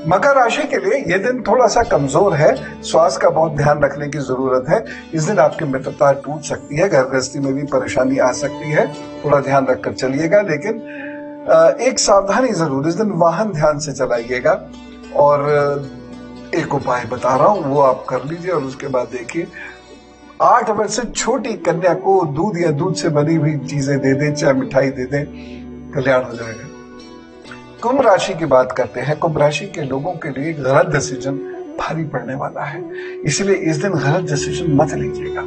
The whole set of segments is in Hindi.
मकर राशि के लिए ये दिन थोड़ा सा कमजोर है, स्वास्थ्य का बहुत ध्यान रखने की जरूरत है। इस दिन आपकी मित्रता टूट सकती है, घर गृहस्थी में भी परेशानी आ सकती है, थोड़ा ध्यान रखकर चलिएगा। लेकिन एक सावधानी जरूर, इस दिन वाहन ध्यान से चलाइएगा। और एक उपाय बता रहा हूं, वो आप कर लीजिए और उसके बाद देखिए 8 वर्ष से छोटी कन्या को दूध या दूध से बनी हुई चीजें दे दें, चाहे मिठाई दे दें, कल्याण हो जाएगा। कुंभ राशि की बात करते हैं। कुंभ राशि के लोगों के लिए गलत डिसीजन भारी पड़ने वाला है, इसलिए इस दिन गलत डिसीजन मत लीजिएगा,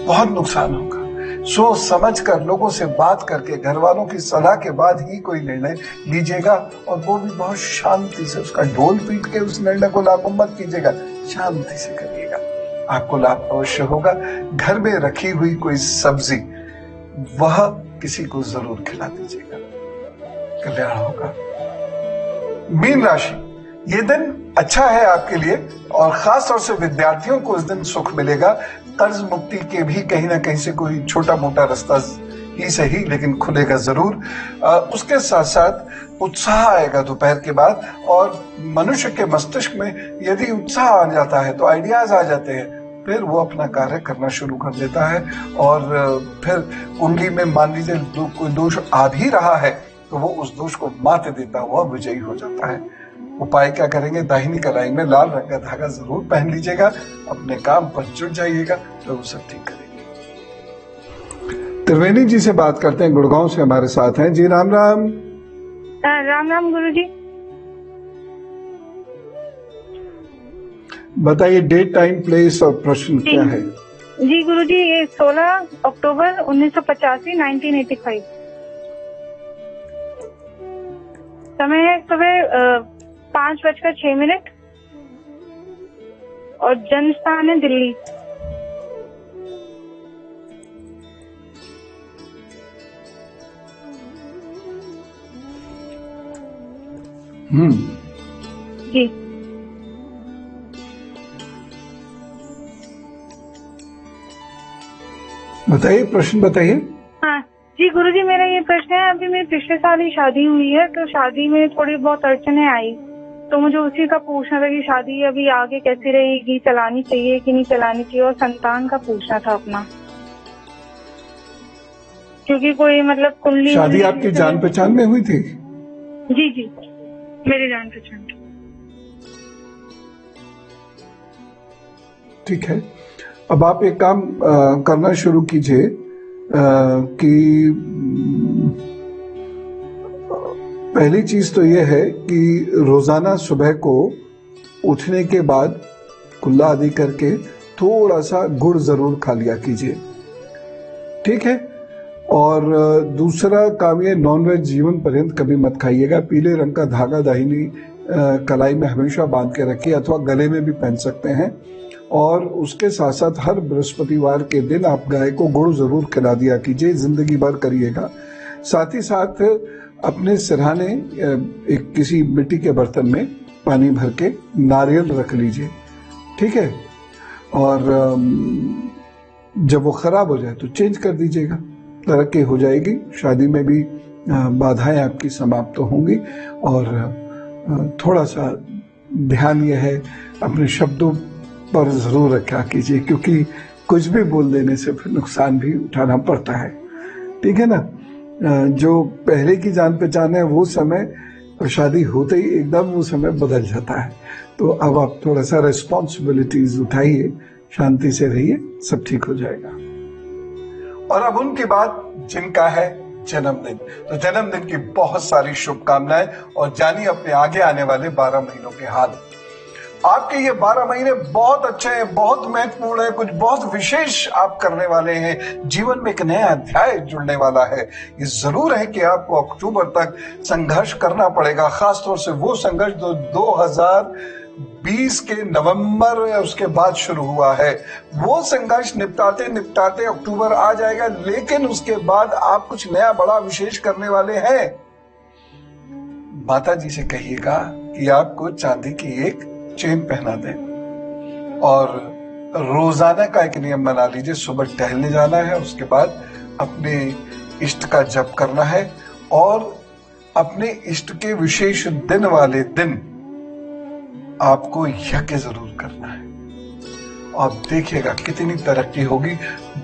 बहुत नुकसान होगा। सोच समझ कर, लोगों से बात करके, घर वालों की सलाह के बाद ही कोई निर्णय लीजिएगा, और वो भी बहुत शांति से। उसका ढोल पीट के उस निर्णय को लागू मत कीजिएगा, शांति से करिएगा, आपको लाभ अवश्य होगा। घर में रखी हुई कोई सब्जी वह किसी को जरूर खिला दीजिएगा, कल्याण होगा। मीन राशि, ये दिन अच्छा है आपके लिए, और खास तौर से विद्यार्थियों को इस दिन सुख मिलेगा। कर्ज मुक्ति के भी कहीं ना कहीं से कोई छोटा मोटा रास्ता ही सही, लेकिन खुलेगा जरूर। उसके साथ साथ उत्साह आएगा दोपहर के बाद, और मनुष्य के मस्तिष्क में यदि उत्साह आ जाता है तो आइडियाज आ जाते हैं, फिर वो अपना कार्य करना शुरू कर देता है। और फिर कुंडली में मान लीजिए कोई दोष आ भी रहा है तो वो उस दोष को मात देता हुआ विजयी हो जाता है। उपाय क्या करेंगे? दाहिनी कलाई में लाल रंग का धागा जरूर पहन लीजिएगा, अपने काम पर जुट जाइएगा तो वो सब ठीक करेंगे। त्रिवेणी जी से बात करते हैं, गुड़गांव से हमारे साथ हैं जी। राम राम। राम राम गुरु जी। बताइए डेट, टाइम, प्लेस और प्रश्न क्या है? जी गुरु जी, ये 16 अक्टूबर 1985, 1985। समय है सुबह 5:06 और जन्म स्थान है दिल्ली। जी बताइए, प्रश्न बताइए। हाँ जी गुरु जी, मेरा ये प्रश्न है, अभी मेरी पिछले साल ही शादी हुई है, तो शादी में थोड़ी बहुत अड़चने आई, तो मुझे उसी का पूछना था कि शादी अभी आगे कैसी रहेगी, चलानी चाहिए कि नहीं चलानी चाहिए, और संतान का पूछना था अपना, क्योंकि कोई मतलब कुंडली। शादी आपकी जान पहचान में हुई थी? जी जी, मेरी जान पहचान। ठीक है, अब आप एक काम करना शुरू कीजिए कि पहली चीज तो यह है कि रोजाना सुबह को उठने के बाद कुल्ला आदि करके थोड़ा सा गुड़ जरूर खा लिया कीजिए, ठीक है। और दूसरा काम ये, नॉनवेज जीवन पर्यंत कभी मत खाइएगा। पीले रंग का धागा दाहिनी कलाई में हमेशा बांध के रखिए, अथवा गले में भी पहन सकते हैं। और उसके साथ साथ हर बृहस्पतिवार के दिन आप गाय को गुड़ जरूर खिला दिया कीजिए, जिंदगी भर करिएगा। साथ ही साथ अपने सिरहाने एक किसी मिट्टी के बर्तन में पानी भर के नारियल रख लीजिए, ठीक है। और जब वो खराब हो जाए तो चेंज कर दीजिएगा, तरक्की हो जाएगी। शादी में भी बाधाएं आपकी समाप्त होंगी। और थोड़ा सा ध्यान यह है, अपने शब्दों पर जरूर रखा कीजिए, क्योंकि कुछ भी बोल देने से फिर नुकसान भी उठाना पड़ता है, ठीक है ना। जो पहले की जान पहचान है वो समय, और शादी होते ही एकदम वो समय बदल जाता है। तो अब आप थोड़ा सा रिस्पॉन्सिबिलिटीज उठाइए, शांति से रहिए, सब ठीक हो जाएगा। और अब उनकी बात जिनका है जन्मदिन, तो जन्मदिन की बहुत सारी शुभकामनाएं, और जानिए अपने आगे आने वाले 12 महीनों के हाल। आपके ये 12 महीने बहुत अच्छे हैं, बहुत महत्वपूर्ण है, कुछ बहुत विशेष आप करने वाले हैं। जीवन में एक नया अध्याय जुड़ने वाला है। ये जरूर है कि आपको अक्टूबर तक संघर्ष करना पड़ेगा, खासतौर से वो संघर्ष जो 2020 के नवंबर या उसके बाद शुरू हुआ है। वो संघर्ष निपटाते निपटाते अक्टूबर आ जाएगा, लेकिन उसके बाद आप कुछ नया बड़ा विशेष करने वाले हैं। माता जी से कहिएगा कि आपको चांदी की एक चेन पहना दें, और रोजाना का एक नियम बना लीजिए, सुबह टहलने जाना है, उसके बाद अपने इष्ट का जप करना है, और अपने इष्ट के विशेष दिन वाले दिन आपको यज्ञ जरूर करना है। आप देखिएगा कितनी तरक्की होगी,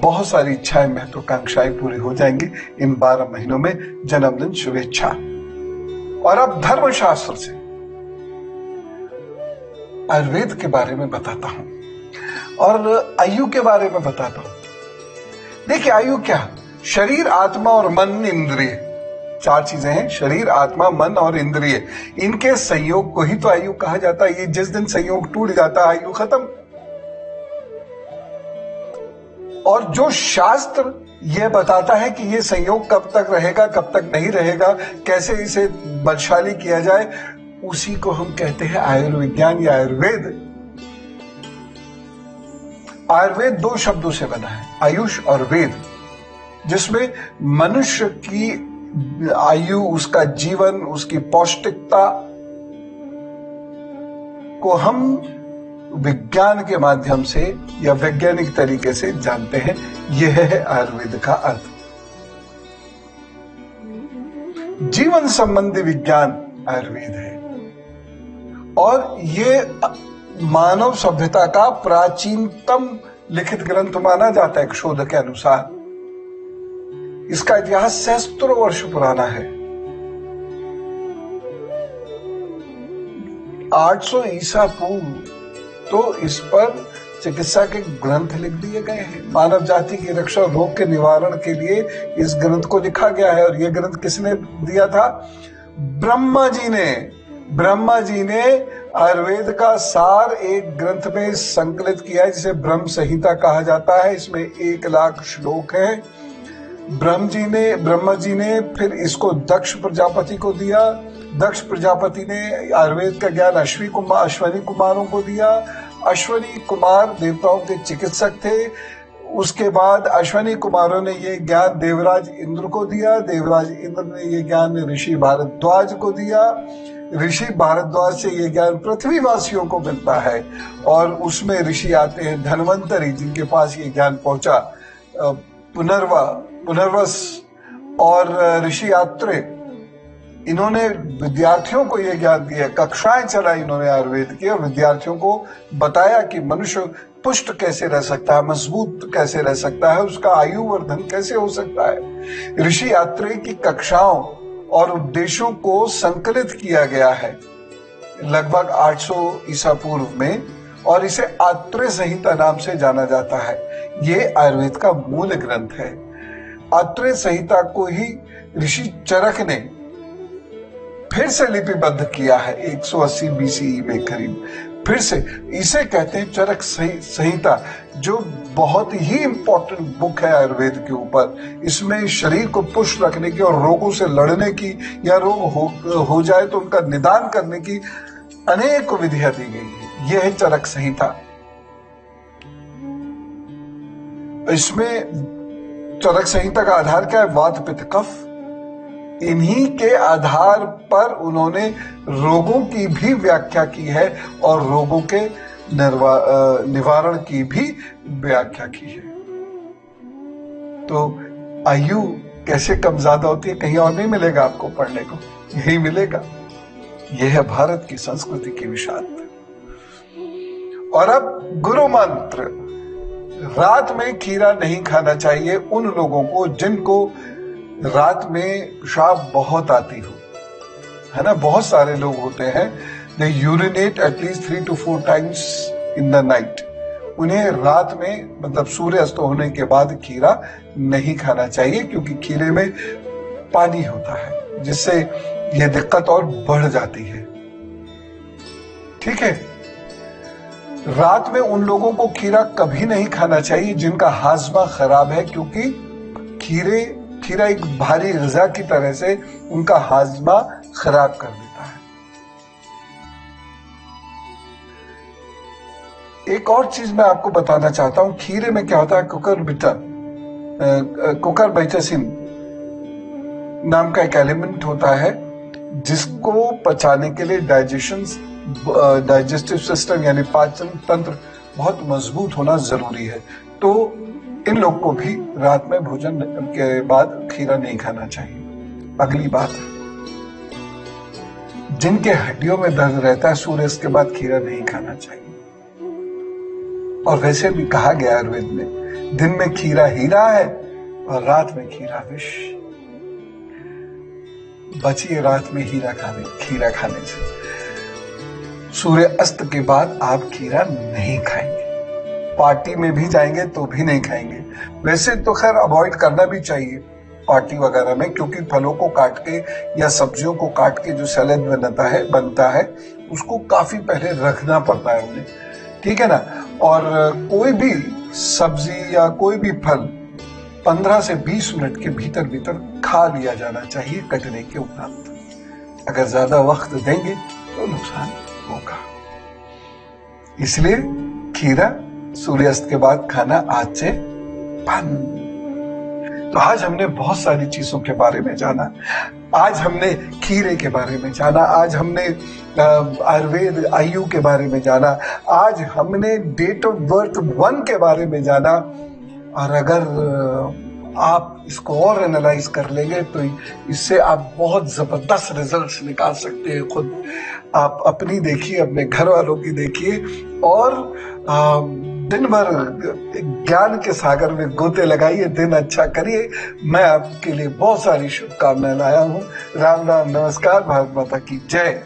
बहुत सारी इच्छाएं महत्वाकांक्षाएं पूरी हो जाएंगी इन 12 महीनों में। जन्मदिन शुभेच्छा। और अब धर्मशास्त्र से आयुर्वेद के बारे में बताता हूं और आयु के बारे में बताता हूं। देखिए, आयु क्या? शरीर, आत्मा और मन, इंद्रिय, 4 चीजें हैं। शरीर, आत्मा, मन और इंद्रिय, इनके संयोग को ही तो आयु कहा जाता है। ये जिस दिन संयोग टूट जाता है, आयु खत्म। और जो शास्त्र यह बताता है कि ये संयोग कब तक रहेगा, कब तक नहीं रहेगा, कैसे इसे बलशाली किया जाए, उसी को हम कहते हैं आयुर्विज्ञान या आयुर्वेद। आयुर्वेद 2 शब्दों से बना है, आयुष और वेद, जिसमें मनुष्य की आयु, उसका जीवन, उसकी पौष्टिकता को हम विज्ञान के माध्यम से या वैज्ञानिक तरीके से जानते हैं। यह है आयुर्वेद का अर्थ। जीवन संबंधी विज्ञान आयुर्वेद है और ये मानव सभ्यता का प्राचीनतम लिखित ग्रंथ माना जाता है। एक शोध के अनुसार इसका इतिहास सहस्त्रों वर्ष पुराना है। 800 ईसा पूर्व तो इस पर चिकित्सा के ग्रंथ लिख दिए गए हैं। मानव जाति की रक्षा, रोग के निवारण के लिए इस ग्रंथ को लिखा गया है। और यह ग्रंथ किसने दिया था? ब्रह्मा जी ने आयुर्वेद का सार एक ग्रंथ में संकलित किया है, जिसे ब्रह्म संहिता कहा जाता है। इसमें 1 लाख श्लोक हैं। ब्रह्मा जी ने फिर इसको दक्ष प्रजापति को दिया। दक्ष प्रजापति ने आयुर्वेद का ज्ञान अश्वनी कुमारों को दिया। अश्वनी कुमार देवताओं के चिकित्सक थे। उसके बाद अश्वनी कुमारों ने ये ज्ञान देवराज इंद्र को दिया। देवराज इंद्र ने ये ज्ञान ऋषि भारद्वाज को दिया। ऋषि भारद्वाज से ये ज्ञान पृथ्वीवासियों को मिलता है। और उसमें ऋषि आते हैं धन्वंतरी, जिनके पास ये ज्ञान पहुंचा। पुनर्वस और ऋषि आत्रे, इन्होंने विद्यार्थियों को यह ज्ञान दिया। कक्षाएं चलाई इन्होंने आयुर्वेद की और विद्यार्थियों को बताया कि मनुष्य पुष्ट कैसे रह सकता है, मजबूत कैसे रह सकता है, उसका आयु वर्धन कैसे हो सकता है। ऋषि आत्रेय की कक्षाओं और उपदेशों को संकलित किया गया है लगभग 800 ईसा पूर्व में, और इसे आत्रेय संहिता नाम से जाना जाता है। ये आयुर्वेद का मूल ग्रंथ है। आत्रेय संहिता को ही ऋषि चरक ने फिर से लिपिबद्ध किया है 180 बीसीई में करीब। फिर से इसे कहते हैं चरक संहिता, जो बहुत ही इंपॉर्टेंट बुक है आयुर्वेद के ऊपर। इसमें शरीर को पुष्ट रखने की और रोगों से लड़ने की, या रोग हो जाए तो उनका निदान करने की अनेक विधियां दी गई है। यह है चरक संहिता। इसमें चरक संहिता का आधार क्या है? वात, पित्त, कफ। इन्हीं के आधार पर उन्होंने रोगों की भी व्याख्या की है और रोगों के निवारण की भी व्याख्या की है। तो आयु कैसे कम ज्यादा होती है, कहीं और नहीं मिलेगा आपको पढ़ने को, यही मिलेगा। यह है भारत की संस्कृति की विशालता। और अब गुरु मंत्र। रात में खीरा नहीं खाना चाहिए उन लोगों को जिनको रात में पेशाब बहुत आती हो, है ना। बहुत सारे लोग होते हैं, they urinate at least 3 to 4 times in the night. उन्हें रात में, मतलब सूर्यास्त होने के बाद खीरा नहीं खाना चाहिए, क्योंकि खीरे में पानी होता है, जिससे यह दिक्कत और बढ़ जाती है। ठीक है। रात में उन लोगों को खीरा कभी नहीं खाना चाहिए जिनका हाजमा खराब है, क्योंकि खीरा एक भारी ग़िज़ा की तरह से उनका हाजमा खराब कर देता है। एक और चीज मैं आपको बताना चाहता हूं, खीरे में क्या होता है, कुकुरबिटेसिन नाम का एक एलिमेंट होता है, जिसको पचाने के लिए डाइजेस्टिव सिस्टम यानी पाचन तंत्र बहुत मजबूत होना जरूरी है। तो इन लोग को भी रात में भोजन के बाद खीरा नहीं खाना चाहिए। अगली बात, जिनके हड्डियों में दर्द रहता है सूर्यास्त के बाद खीरा नहीं खाना चाहिए। और वैसे भी कहा गया आयुर्वेद में, दिन में खीरा हीरा है और रात में खीरा विष। बचिए रात में खीरा खाने से। सूर्य अस्त के बाद आप खीरा नहीं खाएंगे, पार्टी में भी जाएंगे तो भी नहीं खाएंगे। वैसे तो खैर अवॉइड करना भी चाहिए पार्टी वगैरह में, क्योंकि फलों को काट के या सब्जियों को काट के जो सैलेड बनता है उसको काफी पहले रखना पड़ता है उन्हें, ठीक है ना। और कोई भी सब्जी या कोई भी फल 15 से 20 मिनट के भीतर भीतर खा लिया जाना चाहिए कटने के उपरांत। अगर ज्यादा वक्त देंगे तो नुकसान होगा। इसलिए खीरा सूर्यास्त के बाद खाना आज से बंद। तो आज हमने बहुत सारी चीजों के बारे में जाना। आज हमने खीरे के बारे में जाना, आज हमने आयुर्वेद आयु के बारे में जाना, आज हमने डेट ऑफ बर्थ 1 के बारे में जाना। और अगर आप इसको और एनालाइज कर लेंगे तो इससे आप बहुत जबरदस्त रिजल्ट्स निकाल सकते हैं। खुद आप अपनी देखिए, अपने घर वालों की देखिए और दिन भर ज्ञान के सागर में गोते लगाइए, दिन अच्छा करिए। मैं आपके लिए बहुत सारी शुभकामनाएं लाया हूँ। राम राम, नमस्कार, भारत माता की जय।